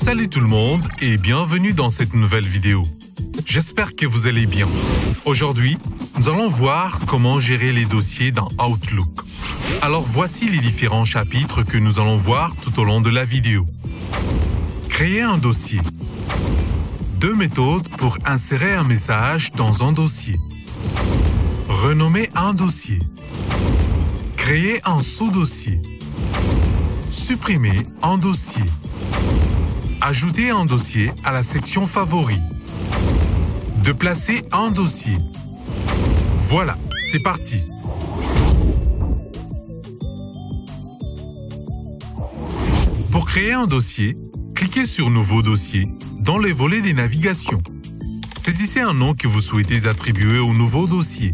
Salut tout le monde et bienvenue dans cette nouvelle vidéo. J'espère que vous allez bien. Aujourd'hui, nous allons voir comment gérer les dossiers dans Outlook. Alors voici les différents chapitres que nous allons voir tout au long de la vidéo. Créer un dossier. 2 méthodes pour insérer un message dans un dossier. Renommer un dossier. Créer un sous-dossier. Supprimer un dossier. Ajouter un dossier à la section Favoris. Déplacer un dossier. Voilà, c'est parti. Pour créer un dossier, cliquez sur Nouveau dossier dans le volet des navigations. Saisissez un nom que vous souhaitez attribuer au nouveau dossier.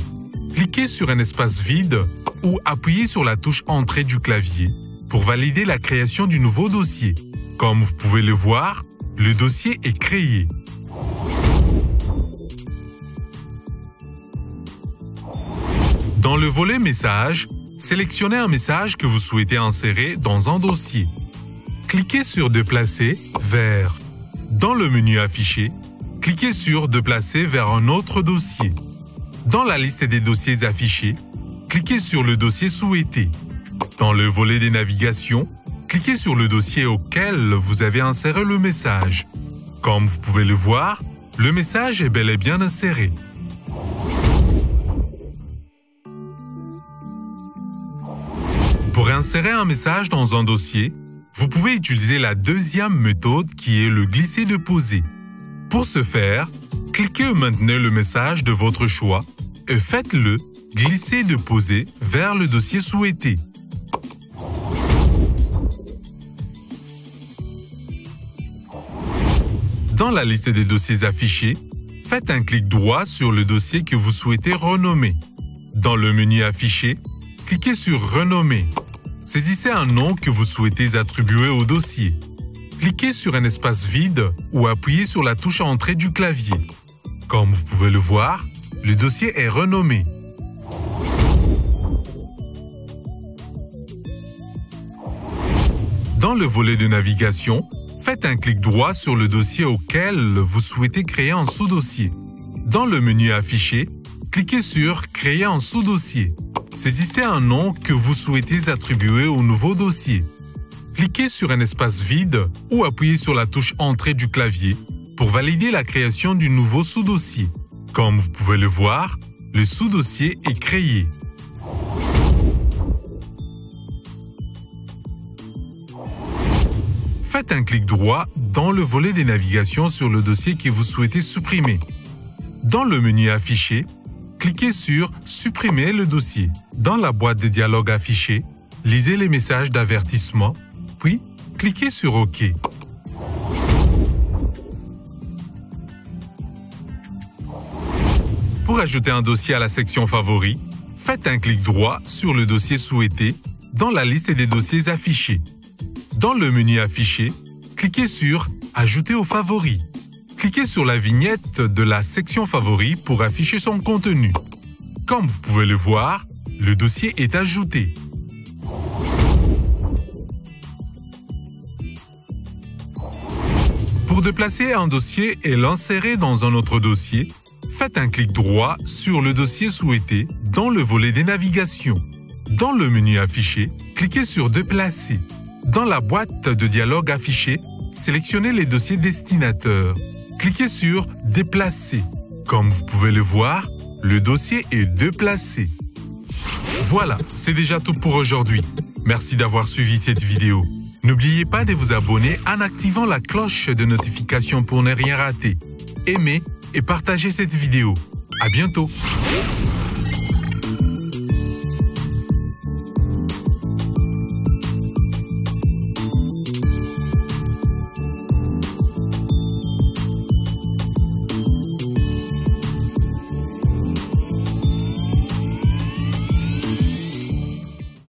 Cliquez sur un espace vide ou appuyez sur la touche Entrée du clavier pour valider la création du nouveau dossier. Comme vous pouvez le voir, le dossier est créé. Dans le volet Messages, sélectionnez un message que vous souhaitez insérer dans un dossier. Cliquez sur Déplacer vers. Dans le menu Afficher, cliquez sur Déplacer vers un autre dossier. Dans la liste des dossiers affichés, cliquez sur le dossier souhaité. Dans le volet des navigations, cliquez sur le dossier auquel vous avez inséré le message. Comme vous pouvez le voir, le message est bel et bien inséré. Pour insérer un message dans un dossier, vous pouvez utiliser la deuxième méthode qui est le glisser-déposer. Pour ce faire, cliquez ou maintenez le message de votre choix et faites-le glisser-déposer vers le dossier souhaité. Dans la liste des dossiers affichés, faites un clic droit sur le dossier que vous souhaitez renommer. Dans le menu Afficher, cliquez sur Renommer. Saisissez un nom que vous souhaitez attribuer au dossier. Cliquez sur un espace vide ou appuyez sur la touche Entrée du clavier. Comme vous pouvez le voir, le dossier est renommé. Dans le volet de navigation, faites un clic droit sur le dossier auquel vous souhaitez créer un sous-dossier. Dans le menu Afficher, cliquez sur Créer un sous-dossier. Saisissez un nom que vous souhaitez attribuer au nouveau dossier. Cliquez sur un espace vide ou appuyez sur la touche Entrée du clavier pour valider la création du nouveau sous-dossier. Comme vous pouvez le voir, le sous-dossier est créé. Faites un clic droit dans le volet des navigations sur le dossier que vous souhaitez supprimer. Dans le menu Afficher, cliquez sur Supprimer le dossier. Dans la boîte de dialogue affichée, lisez les messages d'avertissement, puis cliquez sur OK. Pour ajouter un dossier à la section Favoris, faites un clic droit sur le dossier souhaité dans la liste des dossiers affichés. Dans le menu Afficher, cliquez sur Ajouter aux favoris. Cliquez sur la vignette de la section Favoris pour afficher son contenu. Comme vous pouvez le voir, le dossier est ajouté. Pour déplacer un dossier et l'insérer dans un autre dossier, faites un clic droit sur le dossier souhaité dans le volet des navigations. Dans le menu Afficher, cliquez sur Déplacer. Dans la boîte de dialogue affichée, sélectionnez les dossiers destinataires. Cliquez sur Déplacer. Comme vous pouvez le voir, le dossier est déplacé. Voilà, c'est déjà tout pour aujourd'hui. Merci d'avoir suivi cette vidéo. N'oubliez pas de vous abonner en activant la cloche de notification pour ne rien rater. Aimez et partagez cette vidéo. À bientôt.